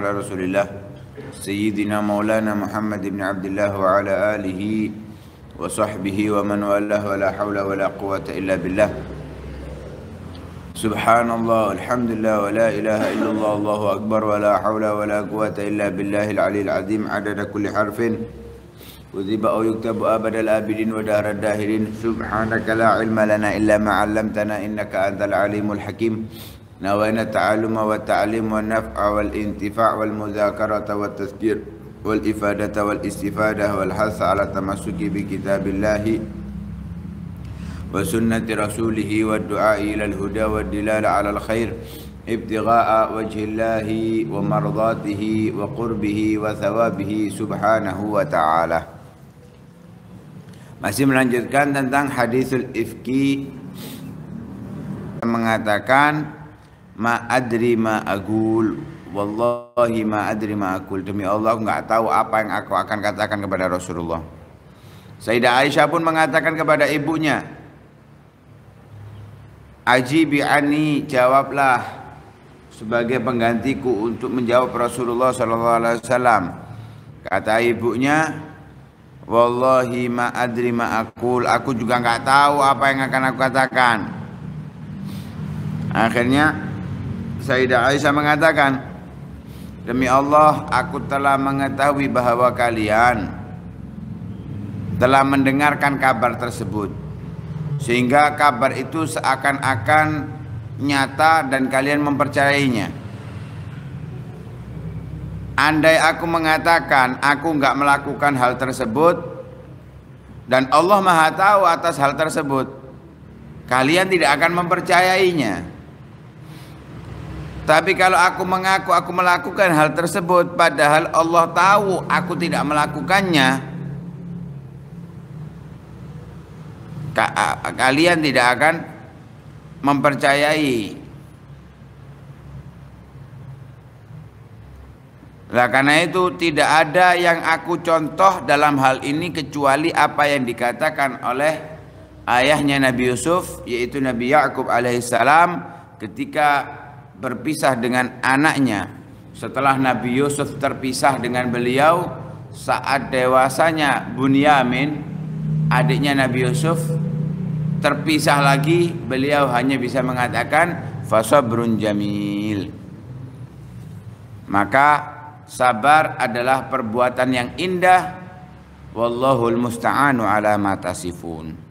على رسول الله سيدنا مولانا محمد بن عبد الله وعلى آله وصحبه ومن والاه ولا حول ولا قوة إلا بالله سبحان الله الحمد لله ولا إله إلا الله الله أكبر ولا حول ولا قوة إلا بالله العلي العظيم عدد كل حرف وذب أو يكتب أبد الآبدين ودهر الداهرين سبحانك لا علم لنا إلا ما علمتنا إنك أنت العليم الحكيم نوينا التعلم والتعليم والنفع والانتفاع والمذاكرة والتذكير والإفادة والاستفادة والحث على التمسك بكتاب الله وسنة رسوله والدعاء إلى الهدى والدلالة على الخير ابتغاء وجه الله ومرضاته وقربه وثوابه سبحانه وتعالى. Masih melanjutkan tentang hadisul ifki, mengatakan ma adri ma agul, wallahi ma adri ma aqul, demi Allah enggak tahu apa yang aku akan katakan kepada Rasulullah. Sayyidah Aisyah pun mengatakan kepada ibunya, ajibi ani, jawablah sebagai penggantiku untuk menjawab Rasulullah sallallahu alaihi wasallam. Kata ibunya, wallahi ma adri ma aqul, aku juga enggak tahu apa yang akan aku katakan. Akhirnya Sayyidah Aisyah mengatakan, demi Allah aku telah mengetahui bahwa kalian telah mendengarkan kabar tersebut, sehingga kabar itu seakan-akan nyata dan kalian mempercayainya. Andai aku mengatakan aku enggak melakukan hal tersebut dan Allah Maha tahu atas hal tersebut, kalian tidak akan mempercayainya. Tapi kalau aku mengaku aku melakukan hal tersebut padahal Allah tahu aku tidak melakukannya, kalian tidak akan mempercayai. Nah, karena itu tidak ada yang aku contoh dalam hal ini kecuali apa yang dikatakan oleh ayahnya Nabi Yusuf, yaitu Nabi Yakub alaihissalam ketika berpisah dengan anaknya. Setelah Nabi Yusuf terpisah dengan beliau, saat dewasanya Bunyamin, adiknya Nabi Yusuf, terpisah lagi, beliau hanya bisa mengatakan fasabrun jamil. Maka sabar adalah perbuatan yang indah. Wallahul musta'anu ala ma tasifun.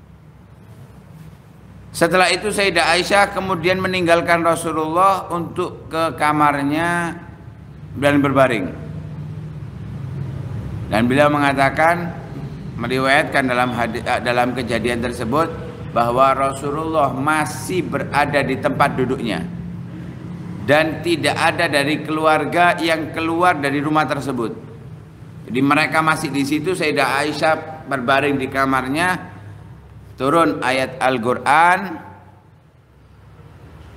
Setelah itu Sayyidah Aisyah kemudian meninggalkan Rasulullah untuk ke kamarnya dan berbaring. Dan beliau mengatakan, meriwayatkan dalam kejadian tersebut bahwa Rasulullah masih berada di tempat duduknya dan tidak ada dari keluarga yang keluar dari rumah tersebut. Jadi mereka masih di situ. Sayyidah Aisyah berbaring di kamarnya. Turun ayat Al-Quran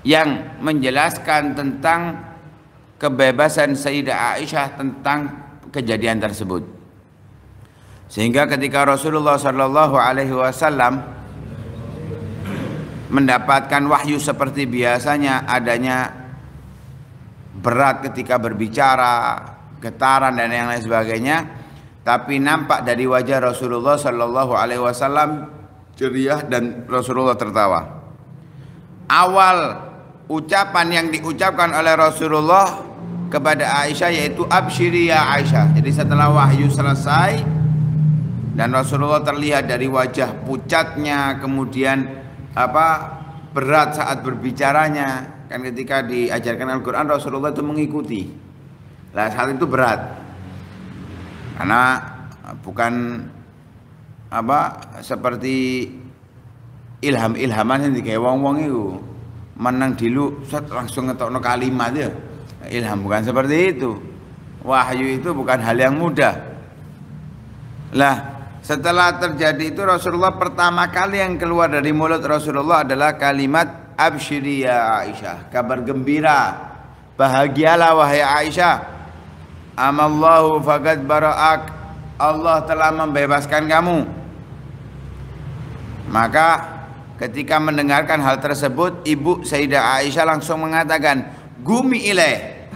yang menjelaskan tentang kebebasan Sayyidah Aisyah tentang kejadian tersebut. Sehingga ketika Rasulullah Shallallahu Alaihi Wasallam mendapatkan wahyu seperti biasanya, adanya berat ketika berbicara, getaran dan yang lain sebagainya, tapi nampak dari wajah Rasulullah Shallallahu Alaihi Wasallam ceria dan Rasulullah tertawa. Awal ucapan yang diucapkan oleh Rasulullah kepada Aisyah yaitu absyiri ya Aisyah. Jadi setelah wahyu selesai dan Rasulullah terlihat dari wajah pucatnya, kemudian berat saat berbicaranya. Kan ketika diajarkan Al-Quran Rasulullah itu mengikuti. Lah saat itu berat karena bukan seperti ilham-ilhaman yang dikayak wong-wong itu menang dilu langsung ngetokno kalimat ya. Ilham bukan seperti itu. Wahyu itu bukan hal yang mudah. Lah setelah terjadi itu Rasulullah pertama kali yang keluar dari mulut Rasulullah adalah kalimat absyiri ya Aisyah, kabar gembira, bahagialah wahai Aisyah, amallahu faqad bara'ak, Allah telah membebaskan kamu. Maka ketika mendengarkan hal tersebut, ibu Sayyidah Aisyah langsung mengatakan, gumi ilaih,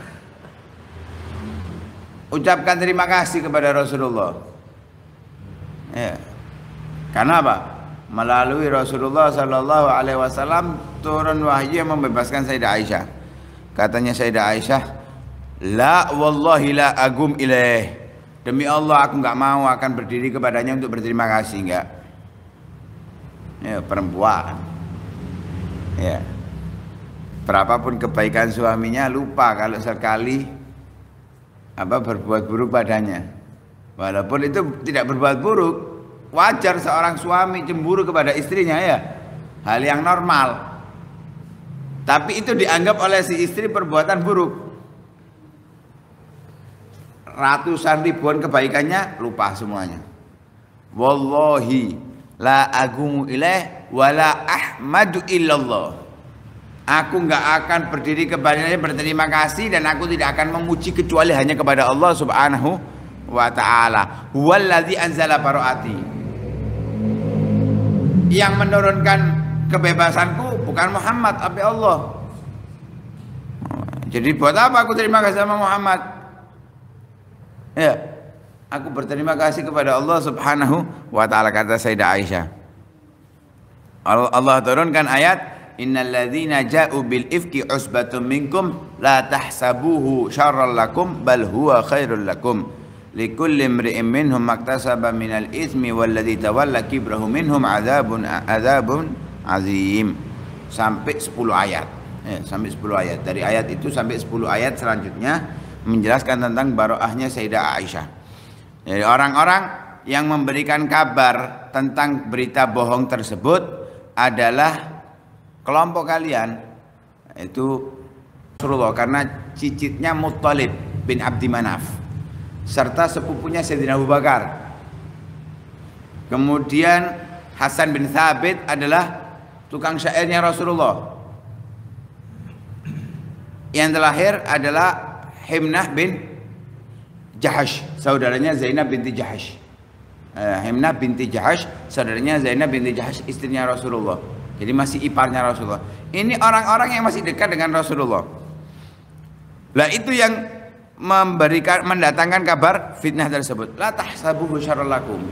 ucapkan terima kasih kepada Rasulullah. Ya. Karena apa? Melalui Rasulullah Sallallahu Alaihi Wasallam turun wahyu yang membebaskan Sayyidah Aisyah. Katanya Sayyidah Aisyah, la wallahi la agum ilaih. Demi Allah aku nggak mau akan berdiri kepadanya untuk berterima kasih, enggak. Ya, perempuan. Ya. Berapapun kebaikan suaminya lupa kalau sekali berbuat buruk padanya. Walaupun itu tidak berbuat buruk, wajar seorang suami cemburu kepada istrinya, ya. Hal yang normal. Tapi itu dianggap oleh si istri perbuatan buruk. Ratusan ribuan kebaikannya lupa semuanya. Wallahi la agumu ilaih wala ahmadu illallah. Aku enggak akan berdiri kepadanya berterima kasih dan aku tidak akan memuji kecuali hanya kepada Allah Subhanahu wa taala. Huwallazi anzala baro'ati. Yang menurunkan kebebasanku bukan Muhammad, tapi Allah. Jadi buat apa aku terima kasih sama Muhammad? Ya, aku berterima kasih kepada Allah Subhanahu wa taala, kata Sayyidah Aisyah. Allah turunkan ayat, innal ladzina ja'u bil ifki usbatun minkum la tahsabuhu syarran lakum bal huwa khairul lakum likulli imri'in minhum maktasaba minal itsmi walladzi tawalla kibrahu minhum adzabun azim. Sampai 10 ayat. Sampai 10 ayat. Dari ayat itu sampai 10 ayat selanjutnya menjelaskan tentang baroahnya Sayyidah Aisyah. Jadi orang-orang yang memberikan kabar tentang berita bohong tersebut adalah kelompok kalian, itu Rasulullah, karena cicitnya Muttalib bin Abdi Manaf serta sepupunya Sayyidina Abu Bakar. Kemudian Hasan bin Thabit adalah tukang syairnya Rasulullah. Yang terakhir adalah Himnah bin Jahash, saudaranya Zainab binti Jahash. Himnah binti Jahash, saudaranya Zainab binti Jahash, istrinya Rasulullah. Jadi masih iparnya Rasulullah. Ini orang-orang yang masih dekat dengan Rasulullah. Lah itu yang mendatangkan kabar fitnah tersebut. La tahsabuhu syarran lakum.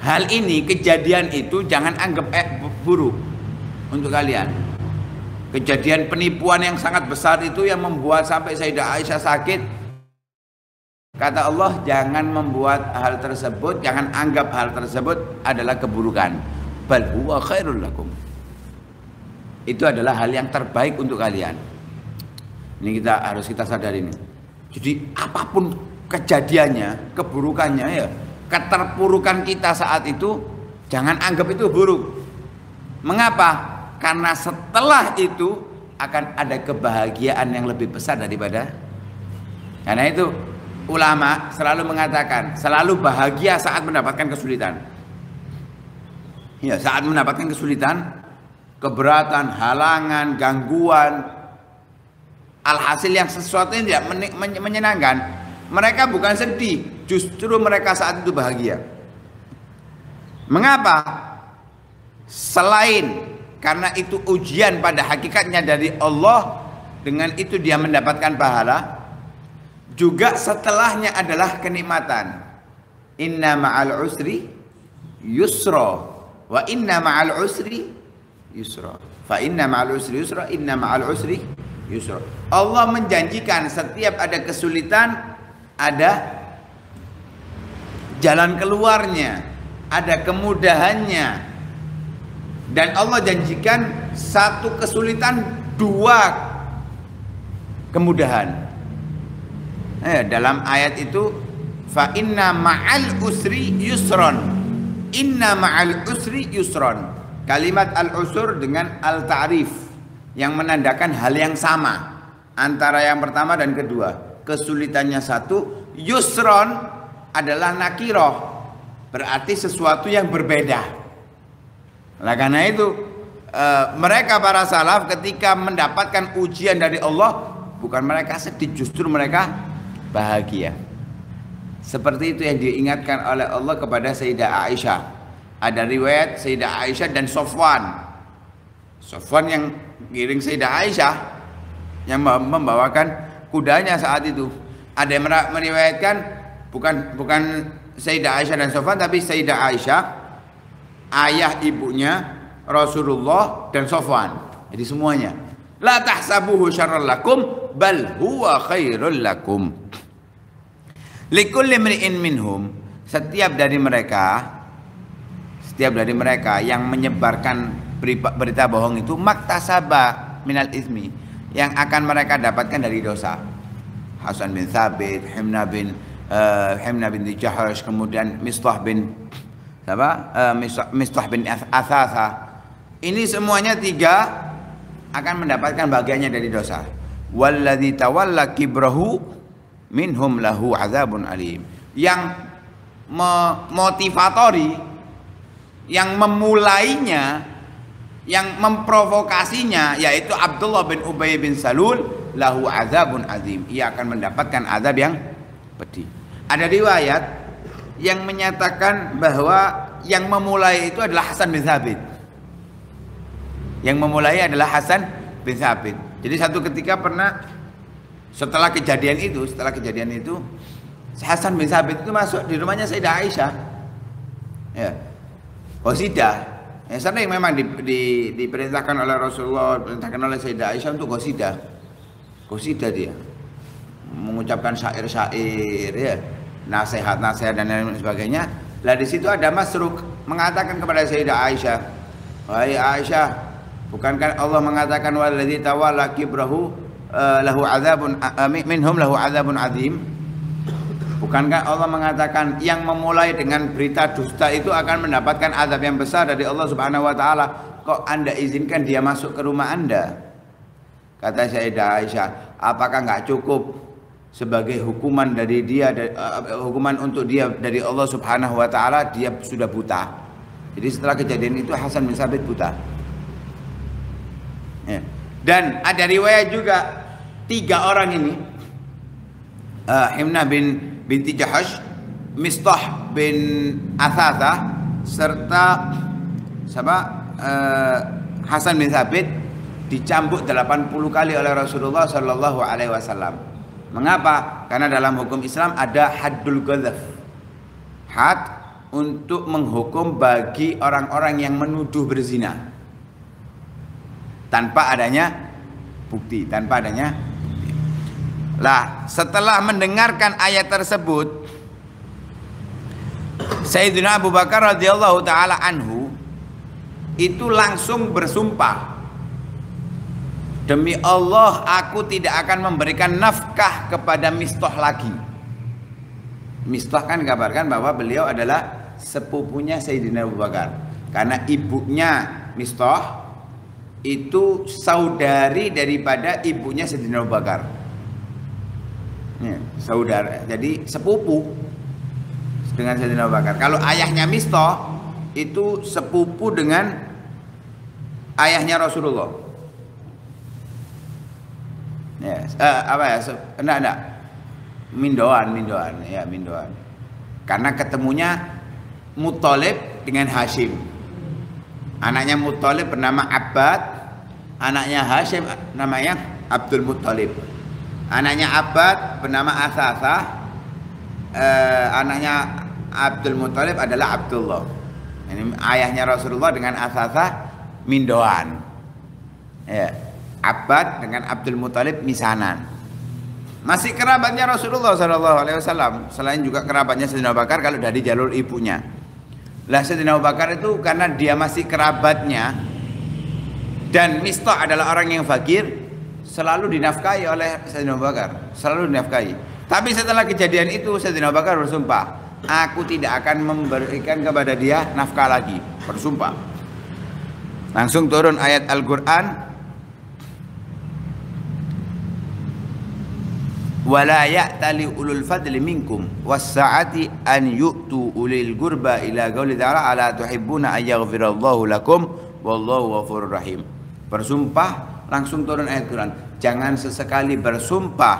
Hal ini, kejadian itu jangan anggap buruk untuk kalian. Kejadian penipuan yang sangat besar itu yang membuat sampai Sayyidah Aisyah sakit. Kata Allah, jangan membuat hal tersebut, jangan anggap hal tersebut adalah keburukan. Bal huwa khairul lakum. Itu adalah hal yang terbaik untuk kalian. Ini harus kita sadari ini. Jadi apapun kejadiannya, keburukannya, ya, keterpurukan kita saat itu, jangan anggap itu buruk. Mengapa? Karena setelah itu akan ada kebahagiaan yang lebih besar daripada. Karena itu ulama selalu mengatakan, selalu bahagia saat mendapatkan kesulitan. Ya, saat mendapatkan kesulitan, keberatan, halangan, gangguan, alhasil yang sesuatu yang tidak menyenangkan, mereka bukan sedih, justru mereka saat itu bahagia. Mengapa? Selain karena itu ujian pada hakikatnya dari Allah, dengan itu dia mendapatkan pahala. Juga setelahnya adalah kenikmatan. Inna ma'al usri yusra wa inna ma'al usri yusra. Fa inna ma'al usri yusra, inna ma'al usri yusra. Allah menjanjikan setiap ada kesulitan ada jalan keluarnya, ada kemudahannya. Dan Allah janjikan satu kesulitan dua kemudahan. Dalam ayat itu, fa inna ma'al usri yusron, inna ma'al usri yusron. Kalimat al-usur dengan al-ta'rif yang menandakan hal yang sama antara yang pertama dan kedua. Kesulitannya satu, yusron adalah nakiroh, berarti sesuatu yang berbeda. Nah, karena itu mereka para salaf ketika mendapatkan ujian dari Allah, bukan mereka sedih, justru mereka bahagia. Seperti itu yang diingatkan oleh Allah kepada Sayyidah Aisyah. Ada riwayat Sayyidah Aisyah dan Sofwan. Sofwan yang giring Sayyidah Aisyah, yang membawakan kudanya saat itu. Ada yang meriwayatkan bukan Sayyidah Aisyah dan Sofwan, tapi Sayyidah Aisyah, ayah ibunya Rasulullah dan Sofwan. Jadi semuanya. La tahsabuhu syarran lakum bal huwa khairul lakum. Likulli mri'in minhum, setiap dari mereka yang menyebarkan berita bohong itu maktasaba minal ismi, yang akan mereka dapatkan dari dosa. Hasan bin Thabit, Himna bin Jahash, kemudian Mistah bin Athasa. Ini semuanya tiga akan mendapatkan bagiannya dari dosa. Walladzi tawalla kibrahu minhum lahu azabun alim. Yang memotivatori, yang memulainya, yang memprovokasinya, yaitu Abdullah bin Ubay bin Salul, lahu azabun azim. Ia akan mendapatkan azab yang pedih. Ada riwayat yang menyatakan bahwa yang memulai itu adalah Hasan bin Thabit. Yang memulai adalah Hasan bin Thabit. Jadi satu ketika pernah setelah kejadian itu Hasan bin Thabit itu masuk di rumahnya Sayyidah Aisyah. Ya. Qasidah. Ya, sana yang memang diperintahkan oleh Rasulullah, diperintahkan oleh Sayyidah Aisyah untuk qasidah. Qasidah dia. Mengucapkan syair-syair, ya, nasihat-nasihat dan lain sebagainya. Lah di situ ada Masruq mengatakan kepada Sayyidah Aisyah, "Wahai Aisyah, bukankah Allah mengatakan waladzi tawalla kibrahu lahu azabun minhum lahu azabun azim?" Bukankah Allah mengatakan yang memulai dengan berita dusta itu akan mendapatkan azab yang besar dari Allah Subhanahu wa taala? Kok Anda izinkan dia masuk ke rumah Anda? Kata Sayyidah Aisyah, apakah enggak cukup sebagai hukuman dari dia, hukuman untuk dia dari Allah Subhanahu wa taala, dia sudah buta. Jadi setelah kejadian itu Hasan bin Thabit buta. Ya. Dan ada riwayat juga tiga orang ini, Himna binti Jahash, Mistah bin Athasa, serta Hasan bin Thabit dicambuk 80 kali oleh Rasulullah Shallallahu Alaihi Wasallam. Mengapa? Karena dalam hukum Islam ada haddul qadzaf, had untuk menghukum bagi orang-orang yang menuduh berzina tanpa adanya bukti, Lah, setelah mendengarkan ayat tersebut, Sayyidina Abu Bakar radhiyallahu taala anhu itu langsung bersumpah, demi Allah aku tidak akan memberikan nafkah kepada Mistah lagi. Mistah kan kabarkan bahwa beliau adalah sepupunya Sayyidina Abu Bakar, karena ibunya Mistah itu saudari daripada ibunya Sayyidina Abu Bakar. Ya, saudara, jadi sepupu dengan Sayyidina Abu Bakar. Kalau ayahnya Mistah itu sepupu dengan ayahnya Rasulullah. Ya, enggak. Mindoan. Karena ketemunya Muttalib dengan Hashim. Anaknya Muttalib bernama Abbad, anaknya Hashim namanya Abdul Muttalib. Anaknya Abbad bernama Athasa, anaknya Abdul Muttalib adalah Abdullah. Ini ayahnya Rasulullah dengan Athasa mindoan. Ya, Abbad dengan Abdul Muttalib misanan. Masih kerabatnya Rasulullah SAW. Selain juga kerabatnya Sayyidina Abu Bakar kalau dari jalur ibunya. Lah Sayyidina Abu Bakar itu karena dia masih kerabatnya dan Mistah adalah orang yang fakir, selalu dinafkahi oleh Sayyidina Abu Bakar, selalu dinafkahi. Tapi setelah kejadian itu Sayyidina Abu Bakar bersumpah, aku tidak akan memberikan kepada dia nafkah lagi, bersumpah. Langsung turun ayat Al-Qur'an, wala ya'tali ulul fadli minkum was-sa'ati an yu'tu ulil qurba ila qauli ta'ala ala tuhibbuna ay yaghfirallahu lakum wallahu ghafurur rahim. Bersumpah, langsung turun ayat Quran. Jangan sesekali bersumpah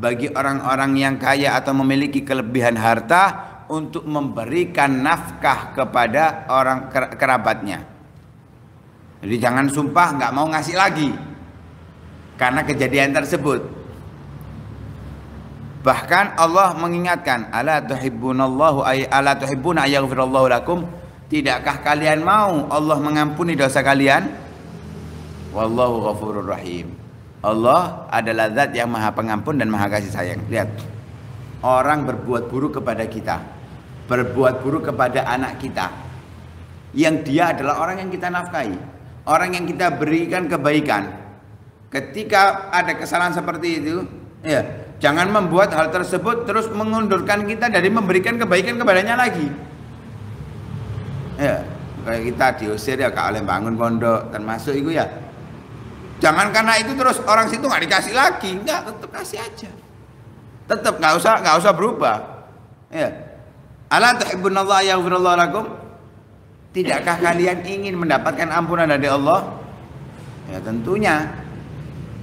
bagi orang-orang yang kaya atau memiliki kelebihan harta untuk memberikan nafkah kepada orang kerabatnya. Jadi jangan sumpah nggak mau ngasih lagi karena kejadian tersebut. Bahkan Allah mengingatkan, ala tuhibbuna ayaghfirallahu lakum? Tidakkah kalian mau Allah mengampuni dosa kalian? Wallahu ghafurur rahim. Allah adalah zat yang maha pengampun dan maha kasih sayang. Lihat, orang berbuat buruk kepada kita, berbuat buruk kepada anak kita, yang dia adalah orang yang kita nafkahi, orang yang kita berikan kebaikan. Ketika ada kesalahan seperti itu, ya, jangan membuat hal tersebut terus mengundurkan kita dari memberikan kebaikan kepadanya lagi. Ya, kayak kita diusir ya Kak oleh bangun pondok termasuk itu ya. Jangan karena itu terus orang situ nggak dikasih lagi, enggak, tetap kasih aja. Tetap nggak usah berubah. Ya. Ala tuhibbunallaha yaghfirallahu lakum? Tidakkah kalian ingin mendapatkan ampunan dari Allah? Ya tentunya.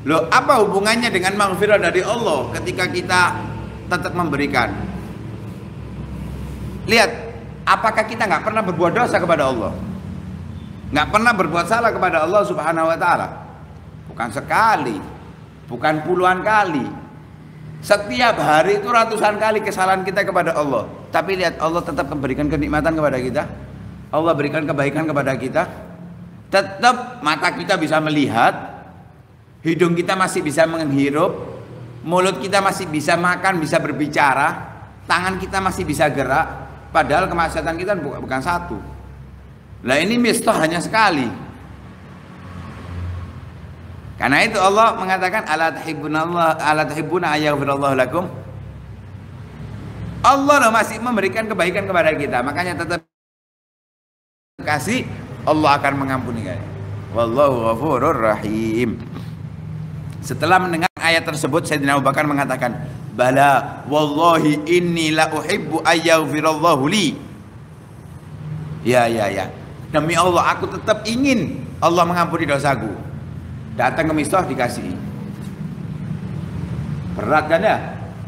Loh, apa hubungannya dengan maghfirah dari Allah ketika kita tetap memberikan? Lihat, apakah kita nggak pernah berbuat dosa kepada Allah? Nggak pernah berbuat salah kepada Allah Subhanahu wa Ta'ala? Bukan sekali, bukan puluhan kali. Setiap hari itu ratusan kali kesalahan kita kepada Allah. Tapi lihat, Allah tetap memberikan kenikmatan kepada kita. Allah berikan kebaikan kepada kita. Tetap mata kita bisa melihat, hidung kita masih bisa menghirup, mulut kita masih bisa makan, bisa berbicara, tangan kita masih bisa gerak. Padahal kemaksiatan kita bukan satu. Lah ini mistah hanya sekali. Karena itu Allah mengatakan ala tuhibbuna ayaghfirallahu lakum? Allah masih memberikan kebaikan kepada kita, makanya tetap kasih, Allah akan mengampuni kalian. Wallahu ghafurur rahim. Setelah mendengar ayat tersebut, Sayyidina Abu Bakar mengatakan, bala wallahi inni la uhibbu ayaghfirallahu li. Ya. Demi Allah, aku tetap ingin Allah mengampuni dosaku. Datang ke Mistah dikasih. Berat kan ya?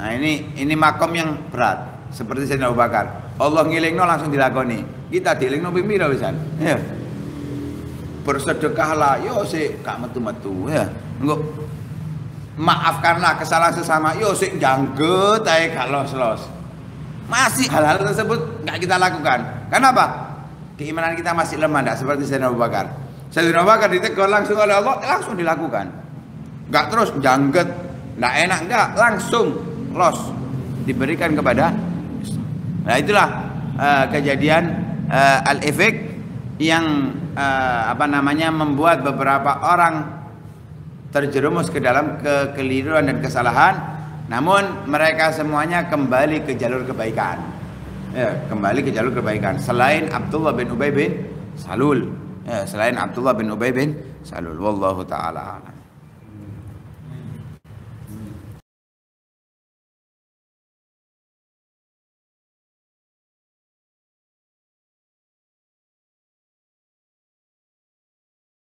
Nah ini makom yang berat. Seperti Sayyidina Abu Bakar. Allah ngilingno langsung dilakoni. Kita dilingno pimira pisan. Ya. Bersedekahlah, yo sik gak metu-metu ya. Engko maafkanlah kesalahan sesama, yo sik jangget ae gak los-los. Masih hal-hal tersebut gak kita lakukan. Kenapa? Keimanan kita masih lemah, tidak seperti Sayyidina Abu Bakar. Sayyidina Abu Bakar ditegur langsung oleh Allah, langsung dilakukan. Enggak terus jangget, enggak enak, enggak, langsung los diberikan kepada. Nah itulah kejadian al-ifk yang membuat beberapa orang terjerumus ke dalam kekeliruan dan kesalahan, namun mereka semuanya kembali ke jalur kebaikan. Ya, kembali ke jalur kebaikan. Selain Abdullah bin Ubay bin Salul. Ya, selain Abdullah bin Ubay bin Salul. Wallahu ta'ala.